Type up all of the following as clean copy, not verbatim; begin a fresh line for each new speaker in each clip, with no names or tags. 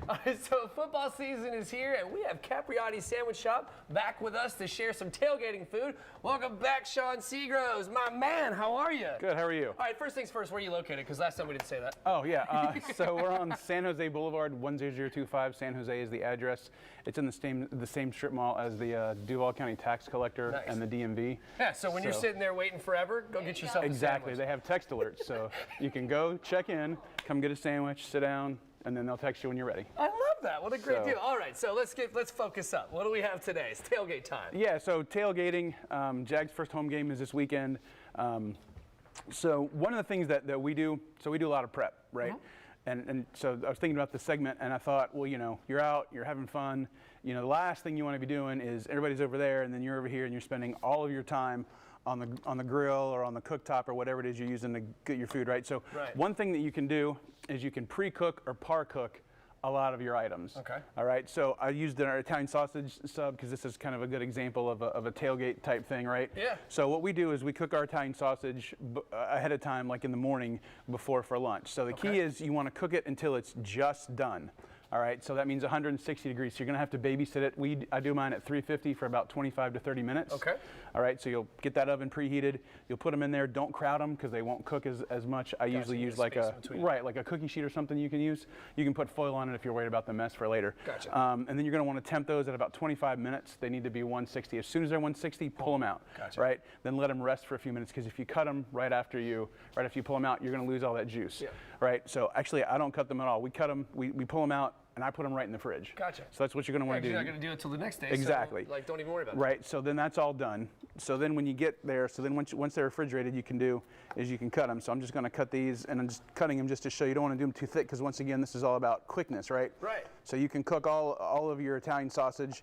All right, so football season is here, and we have Capriotti Sandwich Shop back with us to share some tailgating food. Welcome back, Sean Seagroves. My man, how are you?
Good, how are you?
All right, first things first, where are you located? Because last time we didn't say that.
Oh, yeah. So we're on San Jose Boulevard, 10025. San Jose is the address. It's in the same strip mall as the Duval County Tax Collector and the DMV.
Yeah, so when you're sitting there waiting forever, go get yourself a
Exactly.
sandwich.
They have text alerts, so you can go, check in, come get a sandwich, sit down, and then they'll text you when you're ready.
I love that. What a great deal. All right, so let's focus up. What do we have today? It's tailgate time.
Yeah, so tailgating. Jag's first home game is this weekend. So one of the things that we do, so we do a lot of prep, right? And so I was thinking about this segment, and I thought, well, you know, you're out, you're having fun. You know, the last thing you want to be doing is everybody's over there, and then you're over here, and you're spending all of your time on the grill or on the cooktop or whatever it is you're using to get your food, right? So one thing that you can do is you can pre-cook or par-cook a lot of your items. Okay. All right. So I used our Italian sausage sub because this is kind of a good example of a tailgate type thing, right? Yeah. So what we do is we cook our Italian sausage ahead of time, like in the morning before for lunch. So the key is you want to cook it until it's just done. All right, so that means 160 degrees. So you're gonna have to babysit it. I do mine at 350 for about 25 to 30 minutes. Okay. All right, so you'll get that oven preheated. You'll put them in there. Don't crowd them because they won't cook as much. I usually use like like a cookie sheet or something you can use. You can put foil on it if you're worried about the mess for later. Gotcha. And then you're gonna want to temp those at about 25 minutes. They need to be 160. As soon as they're 160, pull them out. Gotcha. Right. Then let them rest for a few minutes because if you cut them right after you pull them out, you're gonna lose all that juice. Yeah. Right. So actually, I don't cut them at all. We cut them. We pull them out. And I put them right in the fridge. Gotcha. So that's what you're going to want to do.
You're not going to do it till the next day.
Exactly.
So, like, don't even worry about it.
Right. So then that's all done. So then when you get there, so then once they're refrigerated, you can cut them. So I'm just going to cut these, and I'm just cutting them just to show you don't want to do them too thick because once again, this is all about quickness, right? Right. So you can cook all of your Italian sausage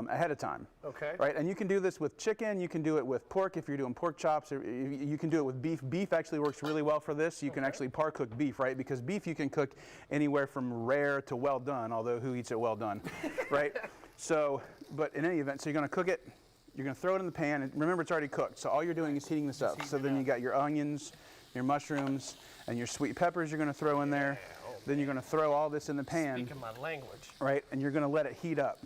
ahead of time. Okay. Right. And you can do this with chicken. You can do it with pork if you're doing pork chops. Or you can do it with beef. Beef actually works really well for this. You can actually par cook beef, right? Because beef you can cook anywhere from rare to well done. Although who eats it well done, right? So, but in any event, so you're going to cook it. You're going to throw it in the pan, and remember it's already cooked. So all you're doing is heating this up. So then you got your onions, your mushrooms, and your sweet peppers. You're going to throw in there. Then you're going to throw all this in the pan.
Speaking my language.
Right, and you're going to let it heat up.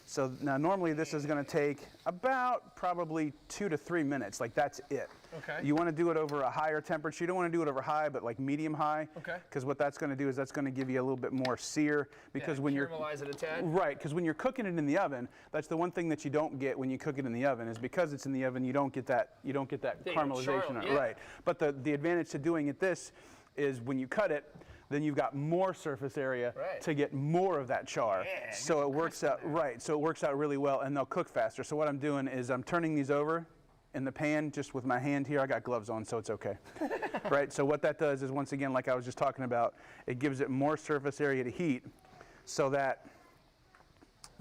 So now normally this is going to take about probably 2 to 3 minutes. Like that's it. Okay. You want to do it over a higher temperature. You don't want to do it over high, but like medium high. Okay. Because what that's going to do is that's going to give you a little bit more sear. Because when you're caramelize it a tad. Right. Because when you're cooking it in the oven, that's the one thing that you don't get when you cook it in the oven is because it's in the oven, you don't get that caramelization. Right. But the advantage to doing it this is when you cut it, then you've got more surface area to get more of that char. Yeah, so it works out So it works out really well, and they'll cook faster. So what I'm doing is I'm turning these over in the pan just with my hand here. I got gloves on, so it's okay. Right. So what that does is once again, like I was just talking about, it gives it more surface area to heat, so that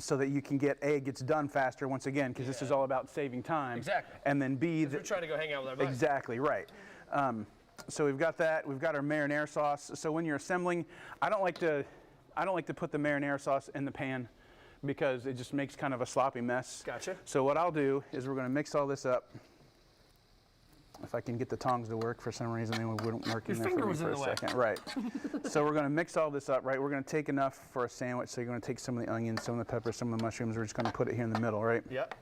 you can get A, it gets done faster once again because this is all about saving time. Exactly. And then B,
we're trying to go hang out with our buddies.
Exactly right. So we've got that. We've got our marinara sauce. So when you're assembling, I don't like to put the marinara sauce in the pan because it just makes kind of a sloppy mess. Gotcha. So what I'll do is we're going to mix all this up. If I can get the tongs to work for some reason, they wouldn't work in there for me for a second. Right. So we're going to mix all this up, right? We're going to take enough for a sandwich. So you're going to take some of the onions, some of the peppers, some of the mushrooms. We're just going to put it here in the middle, right? Yep.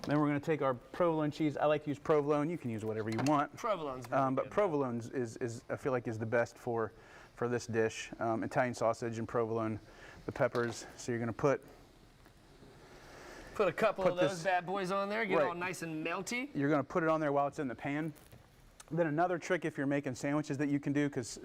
Then we're going to take our provolone cheese. I like to use provolone. You can use whatever you want. Provolone's very good, provolone is I feel like is the best for this dish. Italian sausage and provolone, the peppers. So you're going to put
a couple of those bad boys on there. Get it all nice and melty. You're
going to put it on there while it's in the pan. Then another trick if you're making sandwiches that you can do because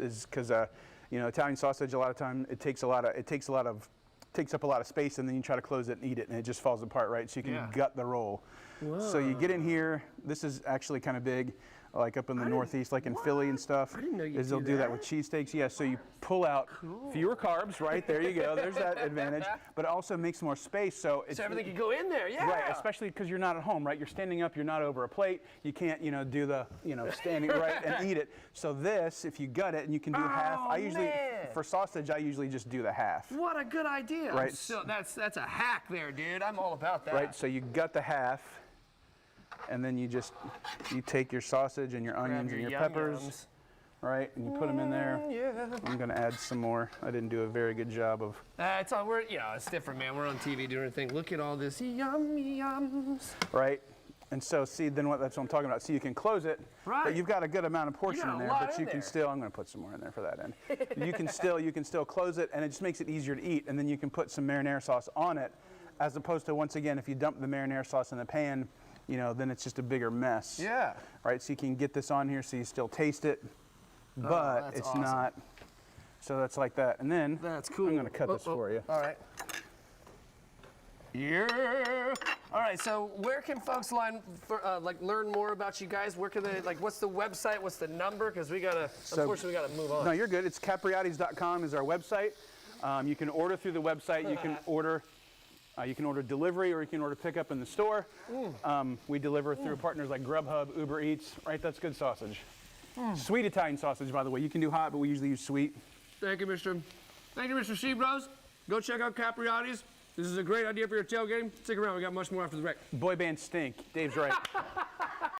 you know, Italian sausage a lot of time it takes up a lot of space, and then you try to close it and eat it, and it just falls apart, right? So you can gut the roll. Whoa. So you get in here. This is actually kind of big, like up in the Northeast, like in Philly and stuff. I didn't know you they'll do that with cheesesteaks. Yeah, so you pull out fewer carbs, right? There you go. There's that advantage. But it also makes more space. So
everything can go in there, yeah.
Right, especially because you're not at home, right? You're standing up, you're not over a plate. You can't, do the, standing right and eat it. So this, if you gut it, and you can do half. For sausage, I usually just do the half.
What a good idea.
Right.
So that's a hack there, dude. I'm all about that.
Right, so you gut the half. And then you take your sausage and your onions and your peppers, right? And you put them in there.
Yeah.
I'm gonna add some more. I didn't do a very good job of.
It's all, it's different, man. We're on TV doing a thing. Look at all this yummy yums.
Right? And so see, then that's what I'm talking about. So you can close it,
Right.
but you've got a good amount of portion
got
in
a
there,
lot
but
in
you can
there.
still, I'm gonna put some more in there for that end. you can still close it, and it just makes it easier to eat, and then you can put some marinara sauce on it, as opposed to, once again, if you dump the marinara sauce in the pan, then it's just a bigger mess.
Yeah.
Right, so you can get this on here so you still taste it, but
that's
it's
awesome.
not, so that's like that. And then,
That's cool.
I'm gonna cut this for you.
All right. Yeah. All right. So where can folks learn more about you guys? Where can they what's the website? What's the number? Because unfortunately we gotta move on.
No, you're good. It's capriottis.com is our website. You can order through the website. You can order delivery, or you can order pickup in the store. We deliver through partners like Grubhub, Uber Eats. Right, that's good sausage. Sweet Italian sausage, by the way. You can do hot, but we usually use sweet.
Thank you, Mr. Seabros. Go check out Capriotti's. This is a great idea for your tailgating. Stick around. We got much more after the break.
Boy band stink. Dave's right.